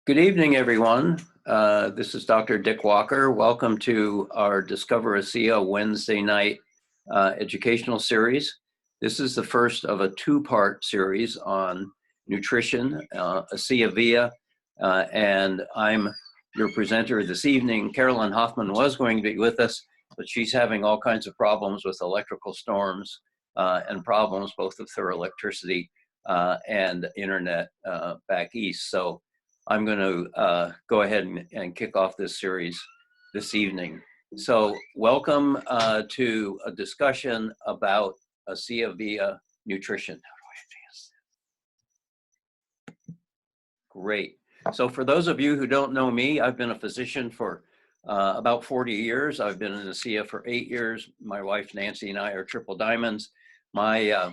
Good evening, everyone. This is Dr. Dick Walker. Welcome to our Discover Asea Wednesday night educational series. This is the first of a two-part series on nutrition, Asea Via, and I'm your presenter this evening. Carolyn Hoffman was going to be with us, but she's having all kinds of problems with electrical storms and problems both with her electricity and internet back east. So I'm going to go ahead and kick off this series this evening. So welcome to a discussion about Asea Via nutrition. How do I advance this? Great. So for those of you who don't know me, I've been a physician for about 40 years. I've been in Asea for 8 years. My wife Nancy and I are triple diamonds. My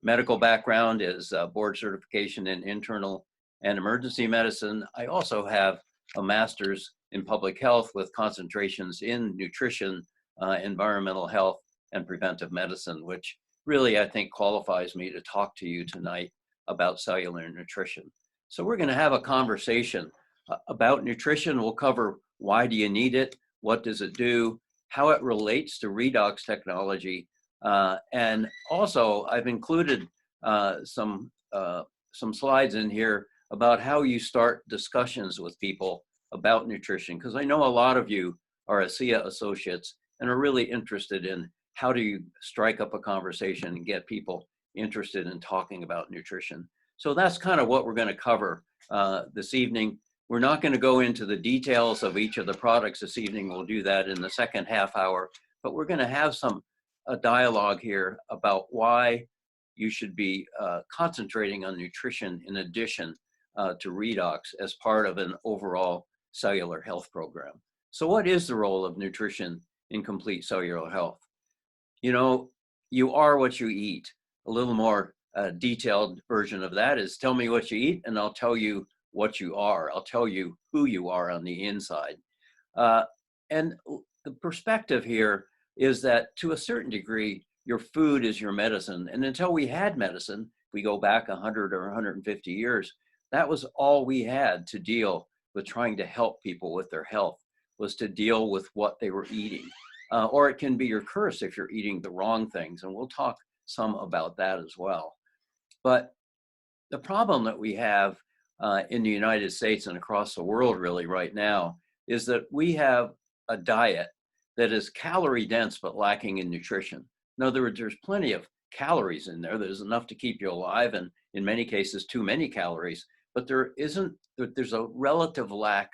medical background is board certification in internal and emergency medicine. I also have a master's in public health with concentrations in nutrition, environmental health, and preventive medicine, which really I think qualifies me to talk to you tonight about cellular nutrition. So we're going to have a conversation about nutrition. We'll cover why do you need it, what does it do, how it relates to redox technology, and also I've included some slides in here about how you start discussions with people about nutrition, because I know a lot of you are Asea Associates and are really interested in how do you strike up a conversation and get people interested in talking about nutrition. So that's kind of what we're going to cover this evening. We're not going to go into the details of each of the products this evening. We'll do that in the second half hour, but we're going to have a dialogue here about why you should be concentrating on nutrition in addition to redox as part of an overall cellular health program. So what is the role of nutrition in complete cellular health? You know, you are what you eat. A little more detailed version of that is tell me what you eat and I'll tell you what you are. I'll tell you who you are on the inside. And the perspective here is that to a certain degree, your food is your medicine. And until we had medicine, we go back 100 or 150 years, that was all we had to deal with trying to help people with their health, was to deal with what they were eating. Or it can be your curse if you're eating the wrong things. And we'll talk some about that as well. But the problem that we have in the United States and across the world really right now is that we have a diet that is calorie dense but lacking in nutrition. In other words, there's plenty of calories in there. There's enough to keep you alive, and in many cases, too many calories. But there's a relative lack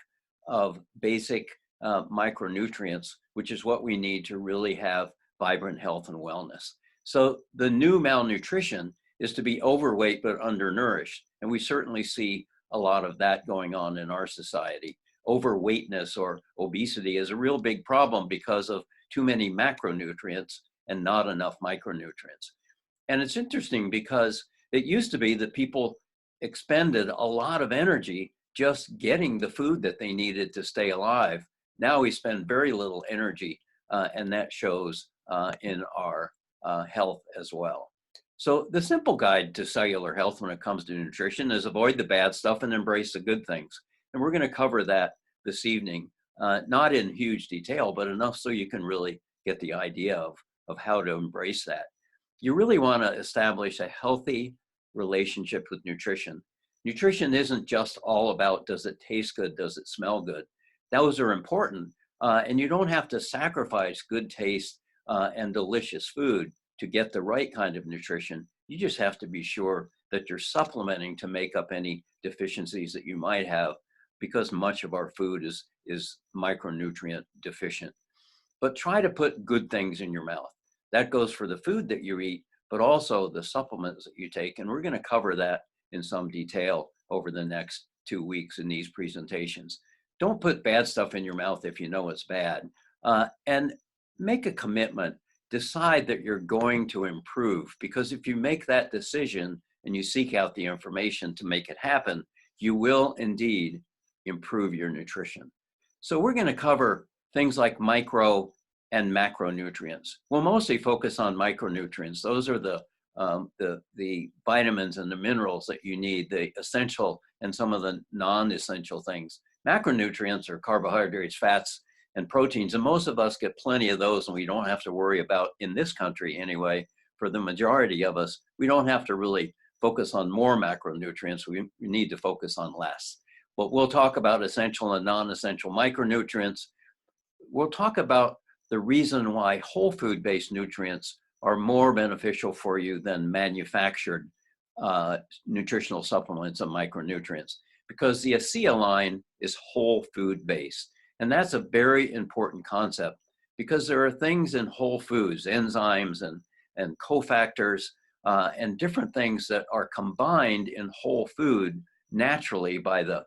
of basic micronutrients, which is what we need to really have vibrant health and wellness. So the new malnutrition is to be overweight but undernourished. And we certainly see a lot of that going on in our society. Overweightness or obesity is a real big problem because of too many macronutrients and not enough micronutrients. And it's interesting because it used to be that people expended a lot of energy just getting the food that they needed to stay alive. Now we spend very little energy, and that shows in our health as well. So the simple guide to cellular health when it comes to nutrition is avoid the bad stuff and embrace the good things. And we're going to cover that this evening, not in huge detail, but enough so you can really get the idea of how to embrace that. You really want to establish a healthy relationship with nutrition. Nutrition isn't just all about does it taste good, does it smell good. Those are important, and you don't have to sacrifice good taste and delicious food to get the right kind of nutrition. You just have to be sure that you're supplementing to make up any deficiencies that you might have, because much of our food is micronutrient deficient. But try to put good things in your mouth. That goes for the food that you eat, but also the supplements that you take. And we're going to cover that in some detail over the next 2 weeks in these presentations. Don't put bad stuff in your mouth if you know it's bad. And make a commitment. Decide that you're going to improve, because if you make that decision and you seek out the information to make it happen, you will indeed improve your nutrition. So we're going to cover things like micro and macronutrients. We'll mostly focus on micronutrients. Those are the the vitamins and the minerals that you need, the essential and some of the non-essential things. Macronutrients are carbohydrates, fats, and proteins, and most of us get plenty of those, and we don't have to worry about, in this country anyway, for the majority of us, we don't have to really focus on more macronutrients. We need to focus on less. But we'll talk about essential and non-essential micronutrients. We'll talk about the reason why whole food-based nutrients are more beneficial for you than manufactured nutritional supplements and micronutrients, because the Asea line is whole food-based. And that's a very important concept, because there are things in whole foods, enzymes and cofactors, and different things that are combined in whole food naturally by the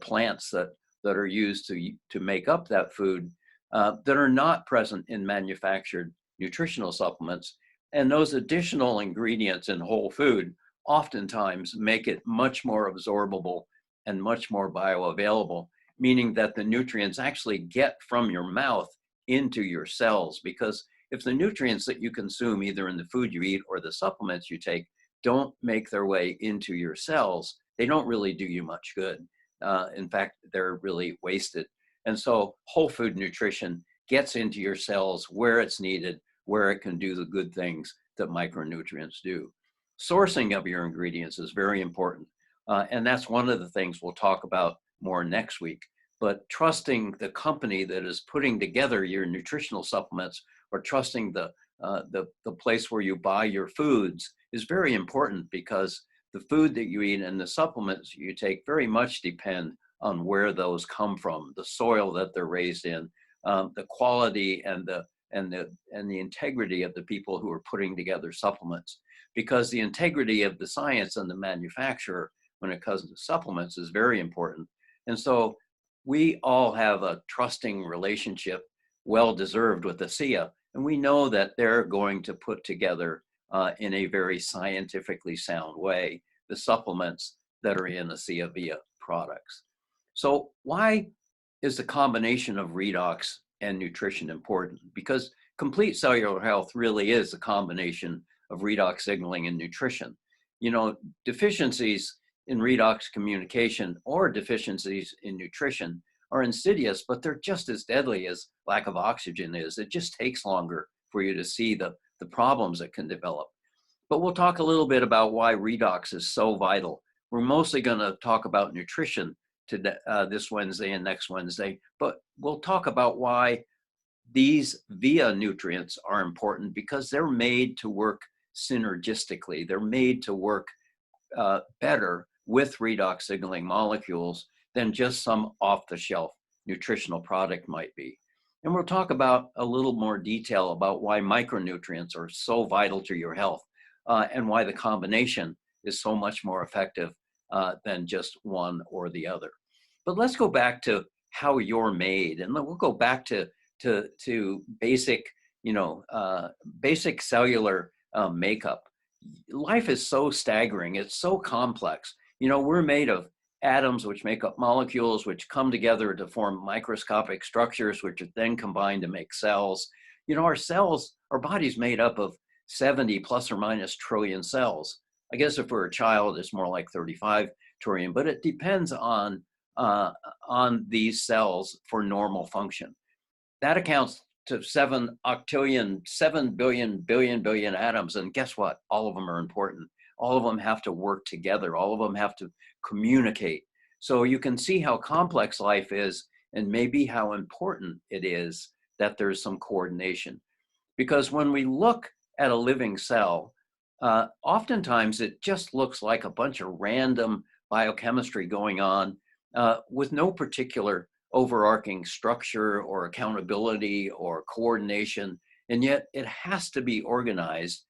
plants that are used to make up that food, that are not present in manufactured nutritional supplements. And those additional ingredients in whole food oftentimes make it much more absorbable and much more bioavailable, meaning that the nutrients actually get from your mouth into your cells. Because if the nutrients that you consume, either in the food you eat or the supplements you take, don't make their way into your cells, they don't really do you much good. In fact, they're really wasted. And so whole food nutrition gets into your cells where it's needed, where it can do the good things that micronutrients do. Sourcing of your ingredients is very important. And that's one of the things we'll talk about more next week. But trusting the company that is putting together your nutritional supplements, or trusting the place where you buy your foods, is very important, because the food that you eat and the supplements you take very much depend on where those come from, the soil that they're raised in, the quality and the integrity of the people who are putting together supplements. Because the integrity of the science and the manufacturer when it comes to supplements is very important. And so we all have a trusting relationship, well-deserved, with Asea, and we know that they're going to put together in a very scientifically sound way the supplements that are in Asea Via products. So why is the combination of redox and nutrition important? Because complete cellular health really is a combination of redox signaling and nutrition. You know, deficiencies in redox communication or deficiencies in nutrition are insidious, but they're just as deadly as lack of oxygen is. It just takes longer for you to see the problems that can develop. But we'll talk a little bit about why redox is so vital. We're mostly going to talk about nutrition this Wednesday and next Wednesday, but we'll talk about why these via nutrients are important, because they're made to work synergistically. They're made to work better with redox signaling molecules than just some off-the-shelf nutritional product might be. And we'll talk about a little more detail about why micronutrients are so vital to your health, and why the combination is so much more effective than just one or the other. But let's go back to how you're made, and we'll go back to basic, basic cellular makeup. Life is so staggering. It's so complex. You know, we're made of atoms which make up molecules, which come together to form microscopic structures, which are then combined to make cells. You know, our body's made up of 70 plus or minus trillion cells. I guess if we're a child, it's more like 35 trillion, but it depends on these cells for normal function. That accounts to 7 billion atoms. And guess what? All of them are important. All of them have to work together. All of them have to communicate. So you can see how complex life is, and maybe how important it is that there's some coordination. Because when we look at a living cell, oftentimes it just looks like a bunch of random biochemistry going on with no particular overarching structure or accountability or coordination, and yet it has to be organized.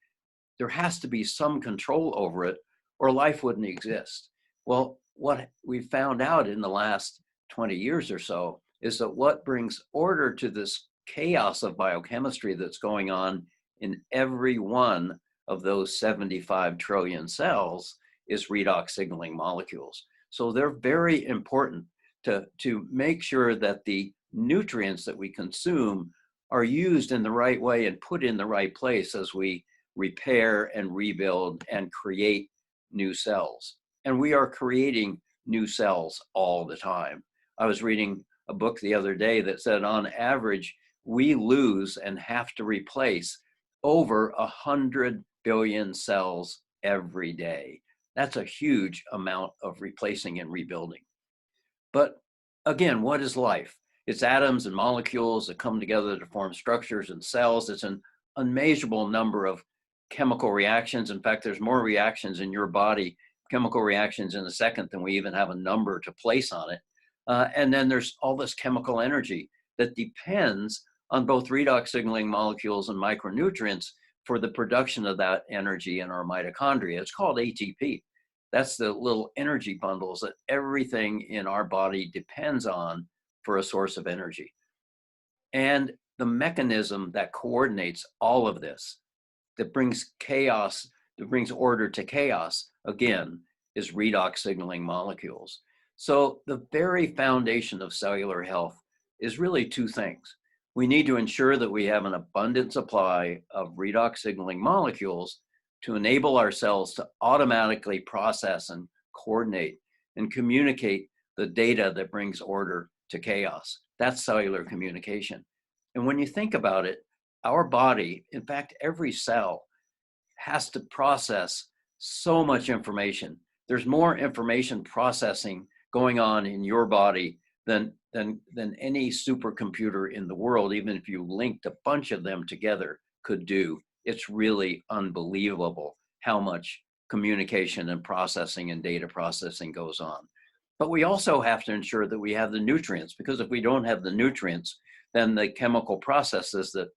There has to be some control over it, or life wouldn't exist. Well, what we found out in the last 20 years or so is that what brings order to this chaos of biochemistry that's going on in every one of those 75 trillion cells is redox signaling molecules. So they're very important to make sure that the nutrients that we consume are used in the right way and put in the right place as we repair and rebuild and create new cells. And we are creating new cells all the time. I was reading a book the other day that said on average, we lose and have to replace over 100 billion cells every day. That's a huge amount of replacing and rebuilding. But again, what is life? It's atoms and molecules that come together to form structures and cells. It's an unmeasurable number of chemical reactions. In fact, there's more reactions in your body, chemical reactions in a second, than we even have a number to place on it. And then there's all this chemical energy that depends on both redox signaling molecules and micronutrients for the production of that energy in our mitochondria. It's called ATP. That's the little energy bundles that everything in our body depends on for a source of energy. And the mechanism that coordinates all of this, that brings chaos, that brings order to chaos, again, is redox signaling molecules. So the very foundation of cellular health is really two things. We need to ensure that we have an abundant supply of redox signaling molecules to enable our cells to automatically process and coordinate and communicate the data that brings order to chaos. That's cellular communication. And when you think about it, our body, in fact, every cell has to process so much information. There's more information processing going on in your body than any supercomputer in the world, even if you linked a bunch of them together, could do. It's really unbelievable how much communication and processing and data processing goes on. But we also have to ensure that we have the nutrients, because if we don't have the nutrients, then the chemical processes that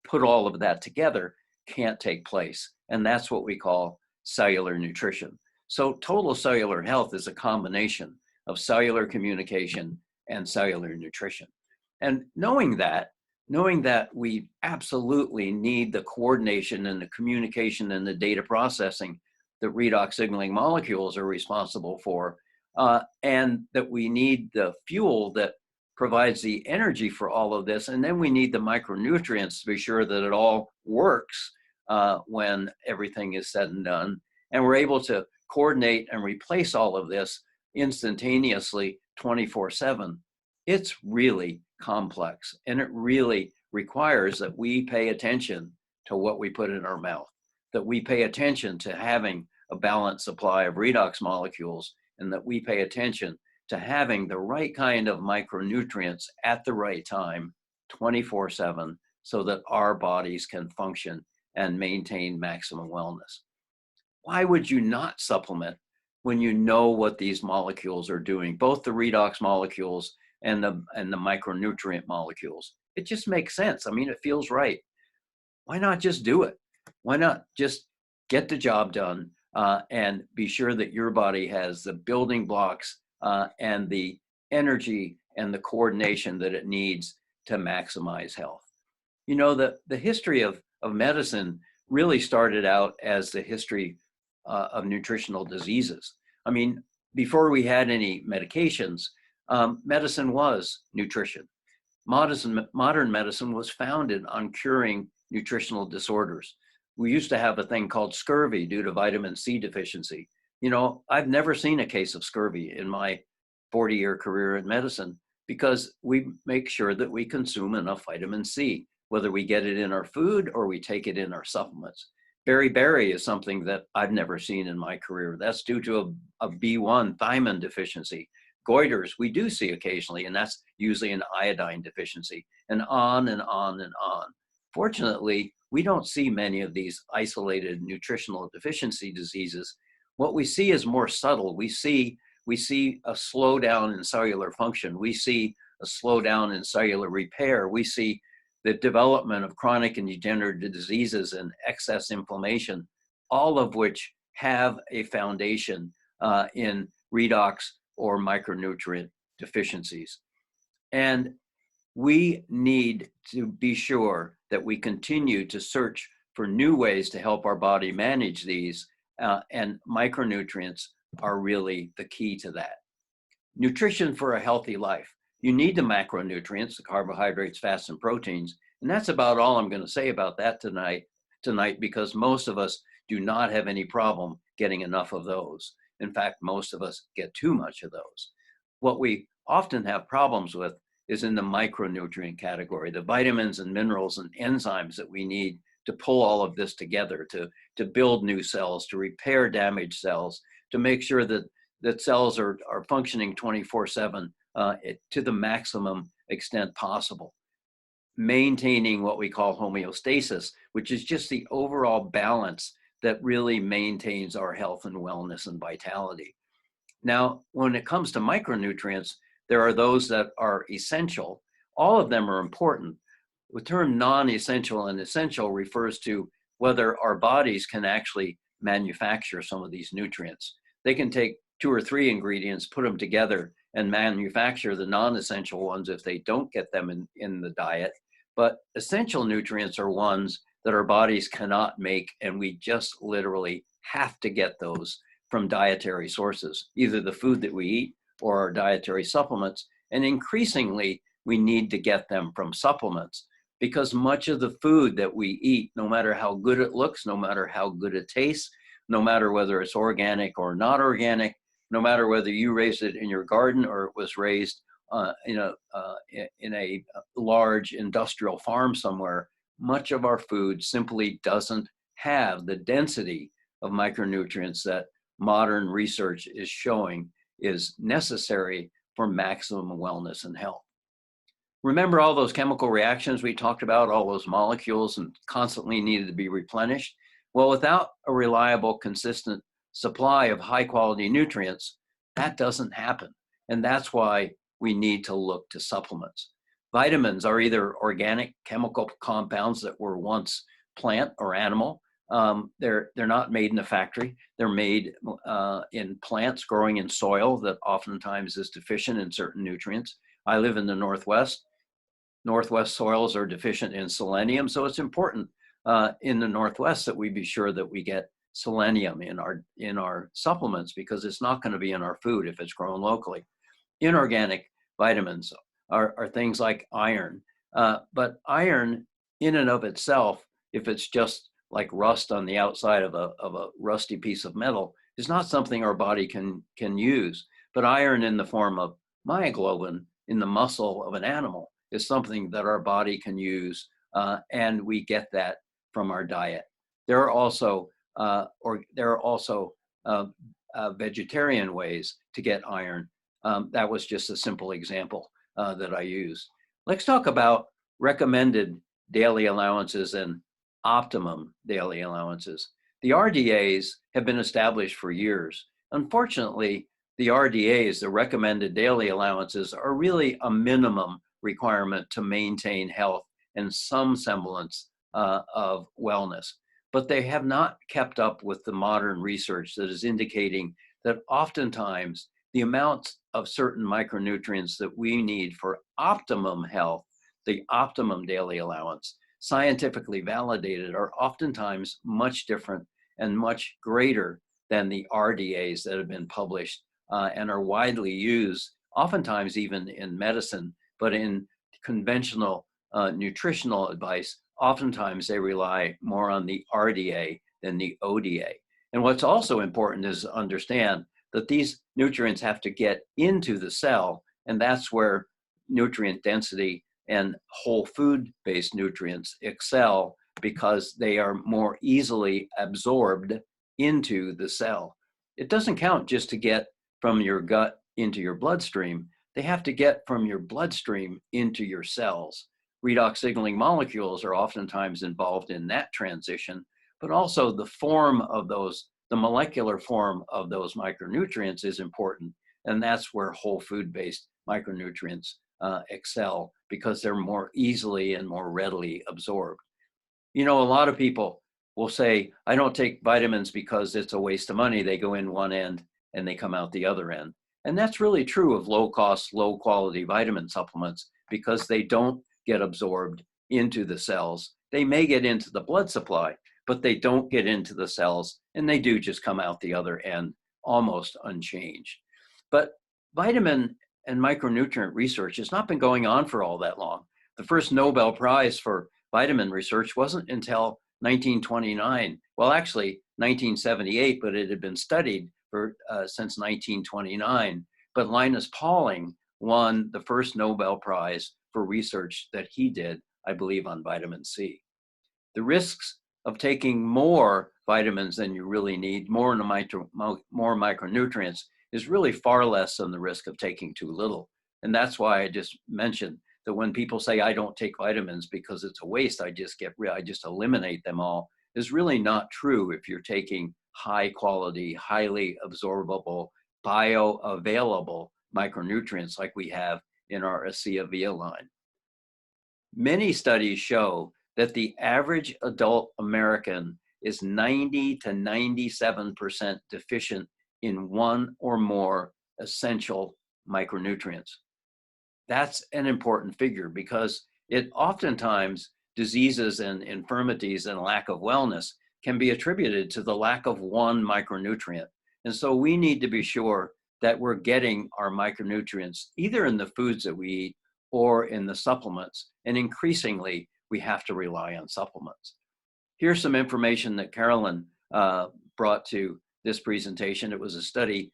put all of that together can't take place. And that's what we call cellular nutrition. So total cellular health is a combination of cellular communication and cellular nutrition. And knowing that we absolutely need the coordination and the communication and the data processing that redox signaling molecules are responsible for, and that we need the fuel that provides the energy for all of this. And then we need the micronutrients to be sure that it all works when everything is said and done. And we're able to coordinate and replace all of this instantaneously 24/7. It's really complex, and it really requires that we pay attention to what we put in our mouth, that we pay attention to having a balanced supply of redox molecules, and that we pay attention to having the right kind of micronutrients at the right time 24/7 so that our bodies can function and maintain maximum wellness. Why would you not supplement when you know what these molecules are doing, both the redox molecules and the micronutrient molecules? It just makes sense. I mean, it feels right. Why not just do it? Why not just get the job done and be sure that your body has the building blocks and the energy and the coordination that it needs to maximize health? You know, the history of medicine really started out as the history of nutritional diseases. I mean, before we had any medications, medicine was nutrition. Modern medicine was founded on curing nutritional disorders. We used to have a thing called scurvy due to vitamin C deficiency. You know, I've never seen a case of scurvy in my 40-year career in medicine because we make sure that we consume enough vitamin C, whether we get it in our food or we take it in our supplements. Beriberi is something that I've never seen in my career. That's due to a B1 thiamine deficiency. Goiters, we do see occasionally, and that's usually an iodine deficiency, and on and on and on. Fortunately, we don't see many of these isolated nutritional deficiency diseases. What we see is more subtle. We see a slowdown in cellular function. We see a slowdown in cellular repair. We see the development of chronic and degenerative diseases and excess inflammation, all of which have a foundation in redox or micronutrient deficiencies. And we need to be sure that we continue to search for new ways to help our body manage these, and micronutrients are really the key to that. Nutrition for a healthy life. You need the macronutrients, the carbohydrates, fats, and proteins, and that's about all I'm going to say about that tonight. tonight because most of us do not have any problem getting enough of those. In fact, most of us get too much of those. What we often have problems with is in the micronutrient category, the vitamins and minerals and enzymes that we need to pull all of this together, to build new cells, to repair damaged cells, to make sure that cells are functioning 24/7 to the maximum extent possible. Maintaining what we call homeostasis, which is just the overall balance that really maintains our health and wellness and vitality. Now, when it comes to micronutrients, there are those that are essential. All of them are important. The term non-essential and essential refers to whether our bodies can actually manufacture some of these nutrients. They can take 2 or 3 ingredients, put them together, and manufacture the non-essential ones if they don't get them in the diet. But essential nutrients are ones that our bodies cannot make, and we just literally have to get those from dietary sources, either the food that we eat or our dietary supplements. And increasingly, we need to get them from supplements, because much of the food that we eat, no matter how good it looks, no matter how good it tastes, no matter whether it's organic or not organic, no matter whether you raised it in your garden or it was raised in a large industrial farm somewhere, much of our food simply doesn't have the density of micronutrients that modern research is showing is necessary for maximum wellness and health. Remember all those chemical reactions we talked about, all those molecules and constantly needed to be replenished? Well, without a reliable, consistent supply of high quality nutrients, that doesn't happen. And that's why we need to look to supplements. Vitamins are either organic chemical compounds that were once plant or animal. They're not made in a factory. They're made in plants growing in soil that oftentimes is deficient in certain nutrients. I live in the Northwest. Northwest soils are deficient in selenium, so it's important in the Northwest that we be sure that we get selenium in our supplements, because it's not going to be in our food if it's grown locally. Inorganic vitamins are things like iron, but iron in and of itself, if it's just like rust on the outside of a rusty piece of metal, is not something our body can use. But iron in the form of myoglobin in the muscle of an animal is something that our body can use, and we get that from our diet. There are also vegetarian ways to get iron. That was just a simple example that I used. Let's talk about recommended daily allowances and optimum daily allowances. The RDAs have been established for years. Unfortunately, the RDAs, the recommended daily allowances, are really a minimum requirement to maintain health and some semblance of wellness. But they have not kept up with the modern research that is indicating that oftentimes the amounts of certain micronutrients that we need for optimum health, the optimum daily allowance, scientifically validated, are oftentimes much different and much greater than the RDAs that have been published and are widely used, oftentimes even in medicine, but in conventional nutritional advice, oftentimes they rely more on the RDA than the ODA. And what's also important is to understand that these nutrients have to get into the cell, and that's where nutrient density and whole food-based nutrients excel, because they are more easily absorbed into the cell. It doesn't count just to get from your gut into your bloodstream. They have to get from your bloodstream into your cells. Redox signaling molecules are oftentimes involved in that transition, but also the form of those, the molecular form of those micronutrients is important. And that's where whole food-based micronutrients excel, because they're more easily and more readily absorbed. You know, a lot of people will say, I don't take vitamins because it's a waste of money. They go in one end and they come out the other end. And that's really true of low-cost, low-quality vitamin supplements, because they don't get absorbed into the cells. They may get into the blood supply, but they don't get into the cells, and they do just come out the other end almost unchanged. But vitamin and micronutrient research has not been going on for all that long. The first Nobel Prize for vitamin research wasn't until 1929. Well, actually 1978, but it had been studied for since 1929. But Linus Pauling won the first Nobel Prize for research that he did, I believe, on vitamin C. The risks of taking more vitamins than you really need, more micronutrients, is really far less than the risk of taking too little. And that's why I just mentioned that when people say I don't take vitamins because it's a waste, I just eliminate them all, is really not true if you're taking high quality, highly absorbable, bioavailable micronutrients like we have in our Asea Via line. Many studies show that the average adult American is 90 to 97% deficient in one or more essential micronutrients. That's an important figure because it oftentimes diseases and infirmities and lack of wellness can be attributed to the lack of one micronutrient. And so we need to be sure that we're getting our micronutrients either in the foods that we eat or in the supplements. And increasingly, we have to rely on supplements. Here's some information that Carolyn brought to this presentation. It was a study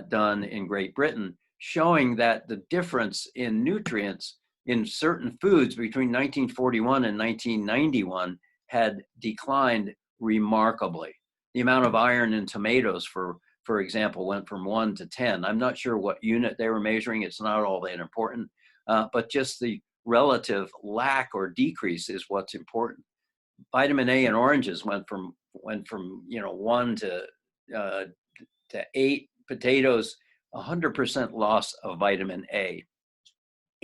done in Great Britain showing that the difference in nutrients in certain foods between 1941 and 1991 had declined remarkably. The amount of iron in tomatoes, for example, went from 1 to 10. I'm not sure what unit they were measuring. It's not all that important, but just the relative lack or decrease is what's important. Vitamin A in oranges went from 1 to 8. Potatoes, 100% loss of vitamin A,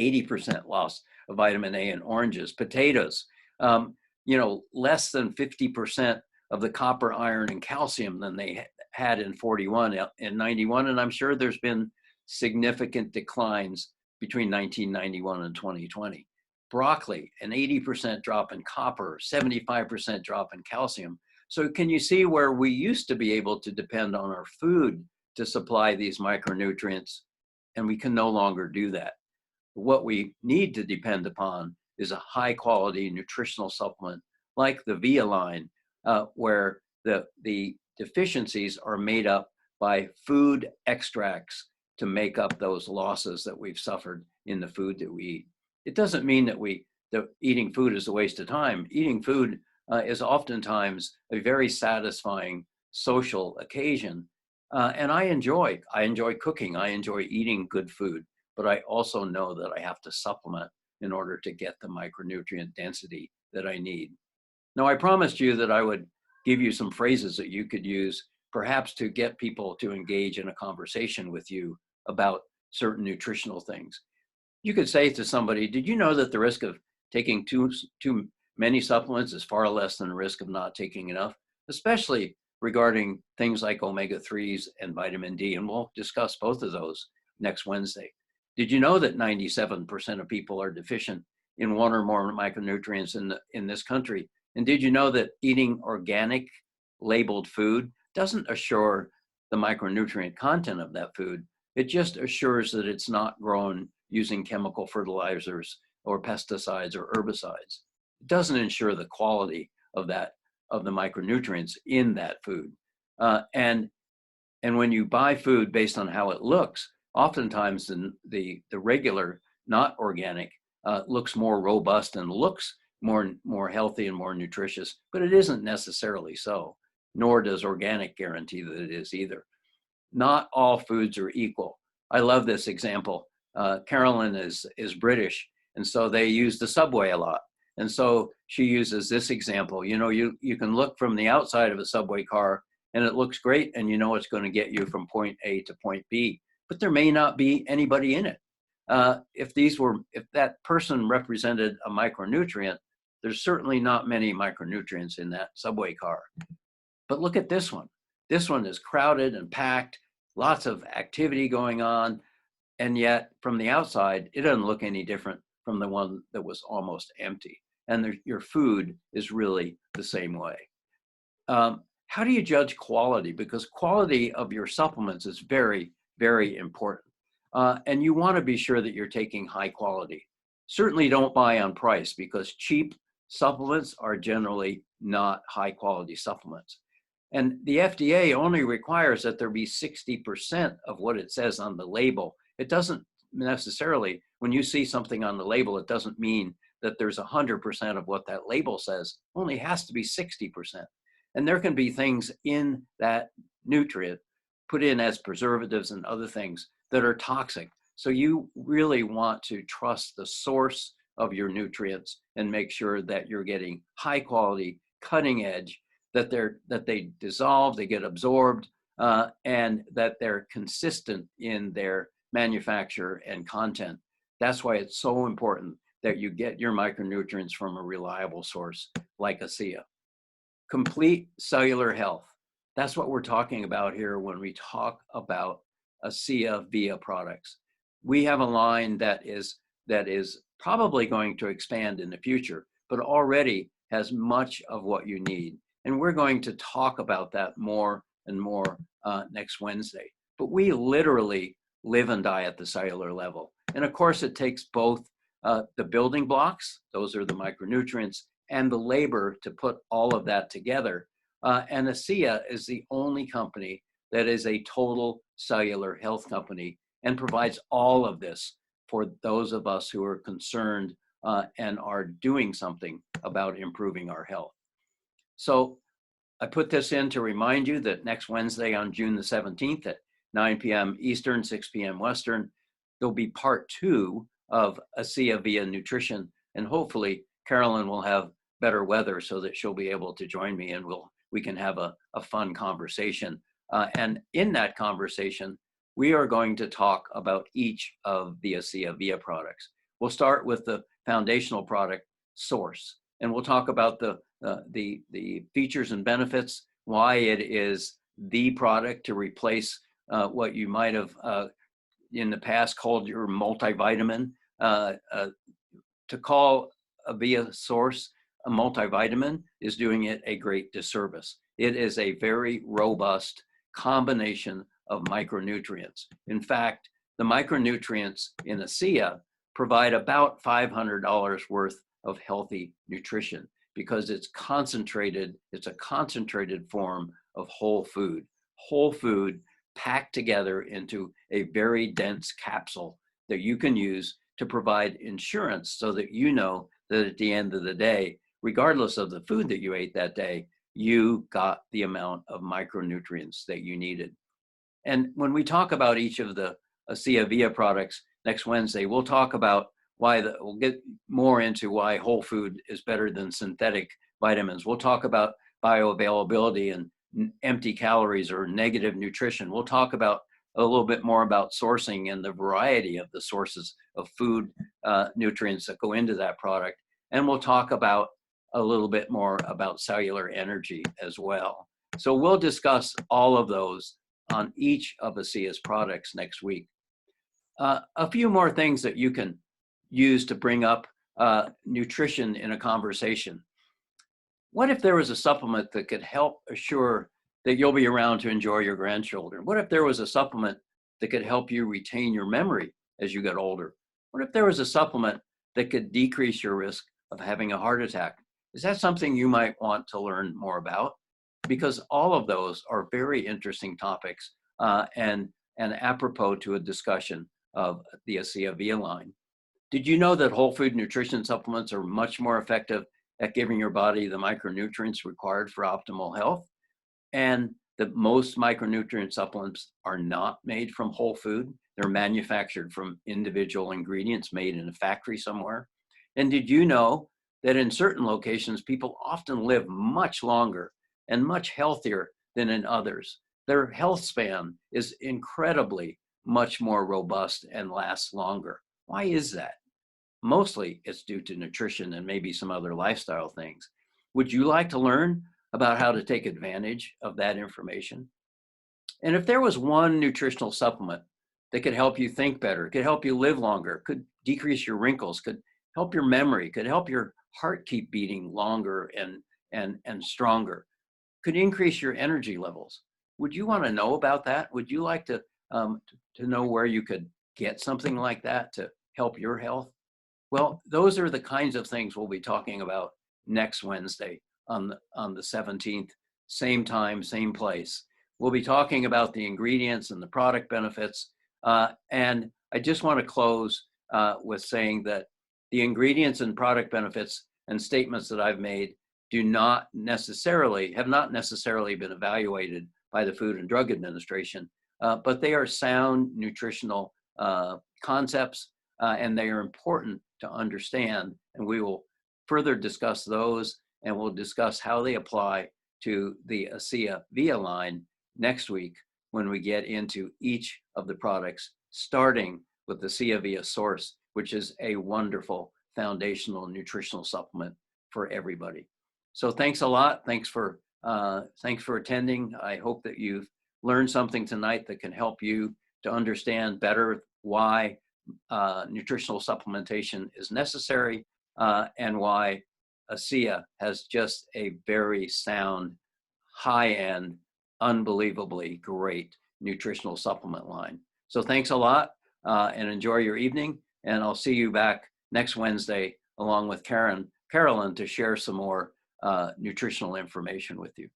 80% loss of vitamin A in oranges. Potatoes, less than 50% of the copper, iron, and calcium than they had in 41 and 91. And I'm sure there's been significant declines between 1991 and 2020. Broccoli, an 80% drop in copper, 75% drop in calcium. So can you see where we used to be able to depend on our food to supply these micronutrients, and we can no longer do that? What we need to depend upon is a high quality nutritional supplement like the Via line, where the deficiencies are made up by food extracts to make up those losses that we've suffered in the food that we eat. It doesn't mean that eating food is a waste of time. Eating food is oftentimes a very satisfying social occasion. And I enjoy cooking. I enjoy eating good food, but I also know that I have to supplement in order to get the micronutrient density that I need. Now, I promised you that I would give you some phrases that you could use, perhaps to get people to engage in a conversation with you about certain nutritional things. You could say to somebody, did you know that the risk of taking too many supplements is far less than the risk of not taking enough, especially regarding things like omega-3s and vitamin D, and we'll discuss both of those next Wednesday. Did you know that 97% of people are deficient in one or more micronutrients in this country? And did you know that eating organic labeled food doesn't assure the micronutrient content of that food? It just assures that it's not grown using chemical fertilizers or pesticides or herbicides. It doesn't ensure the quality of the micronutrients in that food. And when you buy food based on how it looks, oftentimes the regular, not organic, looks more robust and looks more healthy and more nutritious, but it isn't necessarily so, nor does organic guarantee that it is either. Not all foods are equal. I love this example. Carolyn is British, and so they use the subway a lot. And so she uses this example. You can look from the outside of a subway car and it looks great, and it's going to get you from point A to point B, but there may not be anybody in it. If that person represented a micronutrient, there's certainly not many micronutrients in that subway car. But look at this one. This one is crowded and packed, lots of activity going on, and yet from the outside, it doesn't look any different from the one that was almost empty. And your food is really the same way. How do you judge quality? Because quality of your supplements is very, very important. And you want to be sure that you're taking high quality. Certainly don't buy on price, because cheap supplements are generally not high quality supplements. And the FDA only requires that there be 60% of what it says on the label. It doesn't necessarily, when you see something on the label, it doesn't mean that there's 100% of what that label says. It only has to be 60%. And there can be things in that nutrient put in as preservatives and other things that are toxic. So you really want to trust the source of your nutrients and make sure that you're getting high quality, cutting edge, that they dissolve, they get absorbed, and that they're consistent in their manufacture and content. That's why it's so important that you get your micronutrients from a reliable source like Asea. Complete cellular health. That's what we're talking about here when we talk about Asea Via products. We have a line that is probably going to expand in the future, but already has much of what you need. And we're going to talk about that more and more next Wednesday. But we literally live and die at the cellular level. And of course, it takes both the building blocks, those are the micronutrients, and the labor to put all of that together. And Asea is the only company that is a total cellular health company and provides all of this for those of us who are concerned and are doing something about improving our health. So I put this in to remind you that next Wednesday on June the 17th at 9 p.m. Eastern, 6 p.m. Western, there'll be part 2 of Asea Via Nutrition. And hopefully Carolyn will have better weather so that she'll be able to join me and we can have a fun conversation. And in that conversation, we are going to talk about each of the Asea Via products. We'll start with the foundational product, Source, and we'll talk about the features and benefits, why it is the product to replace what you might have in the past called your multivitamin. To call a Via Source a multivitamin is doing it a great disservice. It is a very robust combination of micronutrients. In fact, the micronutrients in Asea provide about $500 worth of healthy nutrition because it's concentrated, it's a concentrated form of whole food packed together into a very dense capsule that you can use to provide insurance so that you know that at the end of the day, regardless of the food that you ate that day, you got the amount of micronutrients that you needed. And when we talk about each of the Asea Via products next Wednesday, we'll talk about we'll get more into why whole food is better than synthetic vitamins. We'll talk about bioavailability and empty calories or negative nutrition. We'll talk about a little bit more about sourcing and the variety of the sources of food nutrients that go into that product. And we'll talk about a little bit more about cellular energy as well. So we'll discuss all of those on each of Asea's products next week. A few more things that you can use to bring up nutrition in a conversation. What if there was a supplement that could help assure that you'll be around to enjoy your grandchildren? What if there was a supplement that could help you retain your memory as you get older? What if there was a supplement that could decrease your risk of having a heart attack? Is that something you might want to learn more about? Because all of those are very interesting topics and apropos to a discussion of the Asea Via line. Did you know that whole food nutrition supplements are much more effective at giving your body the micronutrients required for optimal health? And that most micronutrient supplements are not made from whole food. They're manufactured from individual ingredients made in a factory somewhere. And did you know that in certain locations, people often live much longer and much healthier than in others? Their health span is incredibly much more robust and lasts longer. Why is that? Mostly it's due to nutrition and maybe some other lifestyle things. Would you like to learn about how to take advantage of that information? And if there was one nutritional supplement that could help you think better, could help you live longer, could decrease your wrinkles, could help your memory, could help your heart keep beating longer and stronger, could increase your energy levels, would you want to know about that? Would you like to know where you could get something like that to help your health? Well, those are the kinds of things we'll be talking about next Wednesday on the 17th, same time, same place. We'll be talking about the ingredients and the product benefits. And I just want to close with saying that the ingredients and product benefits and statements that I've made have not necessarily been evaluated by the Food and Drug Administration, but they are sound nutritional concepts, and they are important to understand. And we will further discuss those, and we'll discuss how they apply to the Asea Via line next week when we get into each of the products, starting with the Asea Via Source, which is a wonderful foundational nutritional supplement for everybody. So thanks a lot. Thanks for attending. I hope that you've learned something tonight that can help you to understand better why nutritional supplementation is necessary, and why Asea has just a very sound, high-end, unbelievably great nutritional supplement line. So thanks a lot, and enjoy your evening. And I'll see you back next Wednesday along with Carolyn to share some more nutritional information with you.